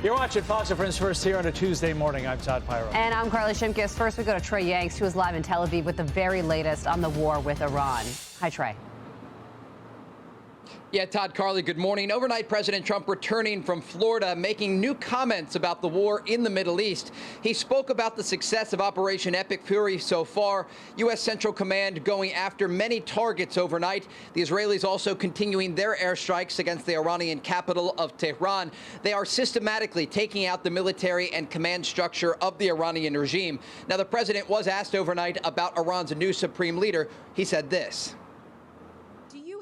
You're watching Fox and Friends First here on a Tuesday morning. I'm Todd Pyro. And I'm Carly Shimkus. First, we go to Trey Yingst, who is live in Tel Aviv with the very latest on the war with Iran. Hi, Trey. Yeah, Todd, Carly, good morning. Overnight, President Trump returning from Florida, making new comments about the war in the Middle East. He spoke about the success of Operation Epic Fury so far. U.S. Central Command going after many targets overnight. The Israelis also continuing their airstrikes against the Iranian capital of Tehran. They are systematically taking out the military and command structure of the Iranian regime. Now, the president was asked overnight about Iran's new supreme leader. He said this.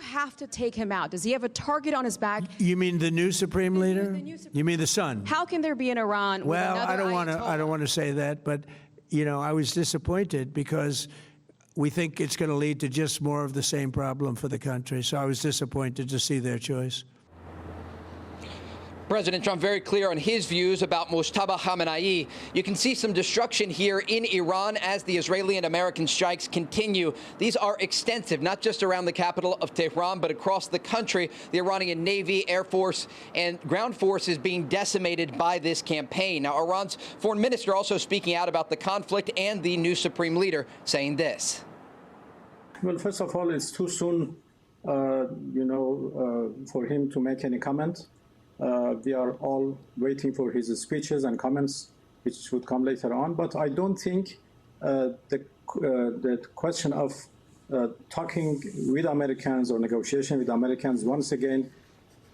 Have to take him out? Does he have a target on his back? You mean the new supreme leader? You mean the son? How can there be an Iran? Well, I don't want to say that, but you know, I was disappointed because we think it's going to lead to just more of the same problem for the country. So I was disappointed to see their choice. President Trump very clear on his views about Mojtaba Khamenei. You can see some destruction here in Iran as the Israeli and American strikes continue. These are extensive, not just around the capital of Tehran, but across the country. The Iranian Navy, Air Force, and ground force is being decimated by this campaign. Now, Iran's foreign minister also speaking out about the conflict and the new supreme leader, saying this. Well, first of all, it's too soon, for him to make any comment. We are all waiting for his speeches and comments, which should come later on. But I don't think the question of talking with Americans or negotiation with Americans once again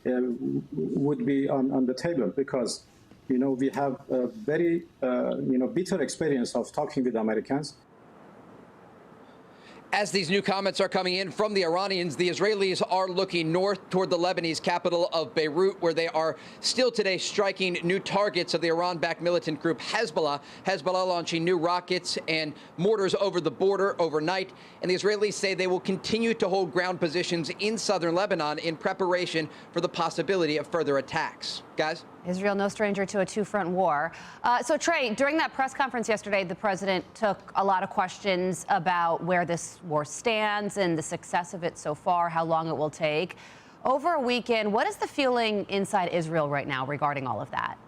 would be on the table because, we have a very, bitter experience of talking with Americans. As these new comments are coming in from the Iranians, the Israelis are looking north toward the Lebanese capital of Beirut, where they are still today striking new targets of the Iran-backed militant group Hezbollah. Hezbollah launching new rockets and mortars over the border overnight. And the Israelis say they will continue to hold ground positions in southern Lebanon in preparation for the possibility of further attacks. Guys? Israel, no stranger to a two-front war. So, Trey, during that press conference yesterday, the president took a lot of questions about where this war stands and the success of it so far, how long it will take. Over a weekend, what is the feeling inside Israel right now regarding all of that?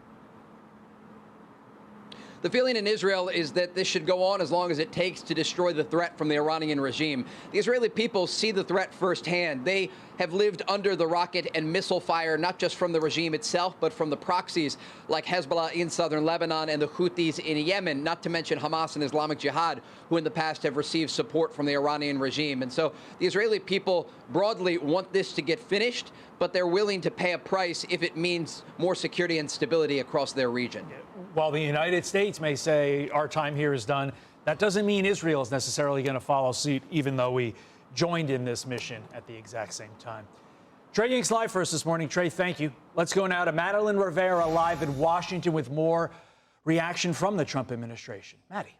The feeling in Israel is that this should go on as long as it takes to destroy the threat from the Iranian regime. The Israeli people see the threat firsthand. They have lived under the rocket and missile fire, not just from the regime itself, but from the proxies like Hezbollah in southern Lebanon and the Houthis in Yemen, not to mention Hamas and Islamic Jihad, who in the past have received support from the Iranian regime. And so the Israeli people broadly want this to get finished, but they're willing to pay a price if it means more security and stability across their region. While the United States may say our time here is done, that doesn't mean Israel is necessarily going to follow suit, even though we joined in this mission at the exact same time. Trey Yingst live for us this morning. Trey, thank you. Let's go now to Madeleine Rivera live in Washington with more reaction from the Trump administration. Maddie.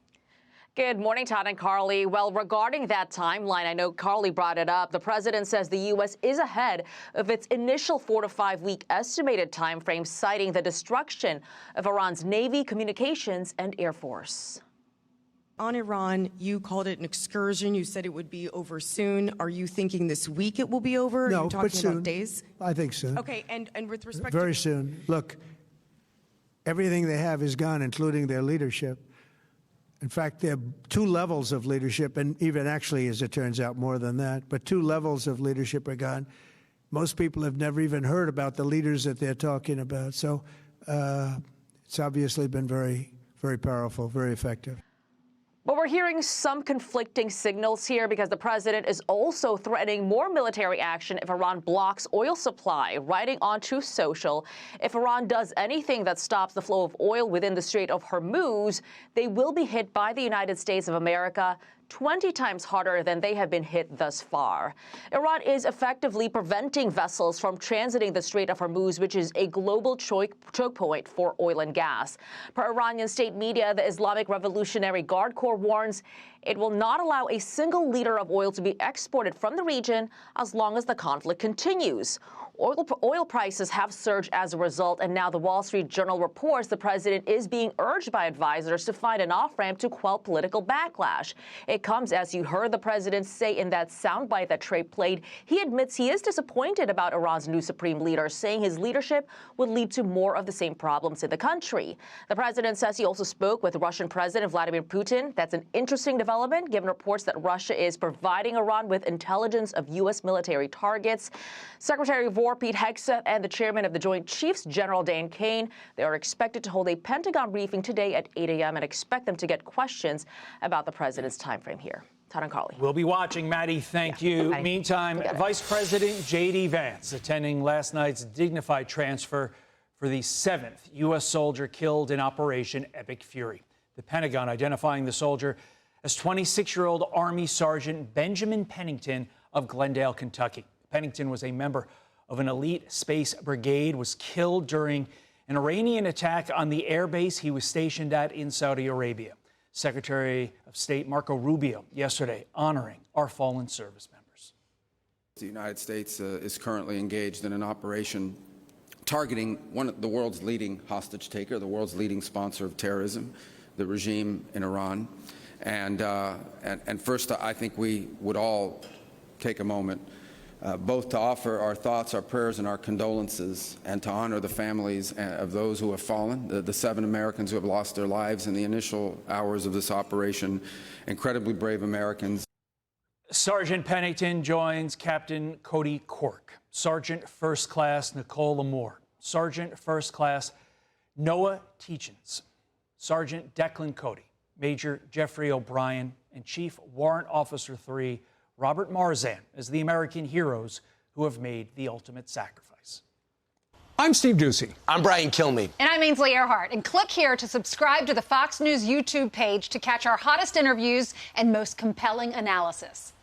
Good morning, Todd and Carly. Well, regarding that timeline, I know Carly brought it up. The president says the U.S. is ahead of its initial 4 to 5 week estimated time frame, citing the destruction of Iran's Navy, communications, and Air Force. On Iran, you called it an excursion. You said it would be over soon. Are you thinking this week it will be over? No, Are you talking but soon. about days? I think soon. Okay, and with respect Very to... soon. Look, everything they have is gone, including their leadership. In fact, there are 2 levels of leadership, and even actually, as it turns out, more than that. But 2 levels of leadership are gone. Most people have never even heard about the leaders that they're talking about. So it's obviously been very, very powerful, very effective. But we're hearing some conflicting signals here because the president is also threatening more military action if Iran blocks oil supply, writing on Truth Social. If Iran does anything that stops the flow of oil within the Strait of Hormuz, they will be hit by the United States of America 20 times harder than they have been hit thus far. Iran is effectively preventing vessels from transiting the Strait of Hormuz, which is a global choke point for oil and gas. Per Iranian state media, the Islamic Revolutionary Guard Corps warns it will not allow a single liter of oil to be exported from the region as long as the conflict continues. Oil prices have surged as a result, and now the Wall Street Journal reports the president is being urged by advisors to find an off-ramp to quell political backlash. It comes as you heard the president say in that soundbite that Trey played. He admits he is disappointed about Iran's new supreme leader, saying his leadership would lead to more of the same problems in the country. The president says he also spoke with Russian President Vladimir Putin. That's an interesting development, given reports that Russia is providing Iran with intelligence of U.S. military targets. Secretary of War Pete Hegseth and the chairman of the Joint Chiefs, General Dan Kane, they are expected to hold a Pentagon briefing today at 8 a.m. and expect them to get questions about the president's timeframe here. Todd and Carly. We'll be watching, Maddie. Thank you. Maddie. Meantime, Vice President J.D. Vance attending last night's dignified transfer for the 7th U.S. soldier killed in Operation Epic Fury. The Pentagon identifying the soldier as 26-year-old Army Sergeant Benjamin Pennington of Glendale, Kentucky. Pennington was a member of an elite space brigade, was killed during an Iranian attack on the air base he was stationed at in Saudi Arabia. Secretary of State Marco Rubio yesterday honoring our fallen service members. The United States is currently engaged in an operation targeting one of the world's leading hostage taker, the world's leading sponsor of terrorism, the regime in Iran. And first, I think we would all take a moment both to offer our thoughts, our prayers, and our condolences, and to honor the families of those who have fallen, the 7 Americans who have lost their lives in the initial hours of this operation, incredibly brave Americans. Sergeant Pennington joins Captain Cody Cork, Sergeant First Class Nicole Lamore, Sergeant First Class Noah Teachins, Sergeant Declan Cody, Major Jeffrey O'Brien, and Chief Warrant Officer 3 Robert Marzan as the American heroes who have made the ultimate sacrifice. I'm Steve Doocy. I'm Brian Kilmeade. And I'm Ainsley Earhart. And click here to subscribe to the Fox News YouTube page to catch our hottest interviews and most compelling analysis.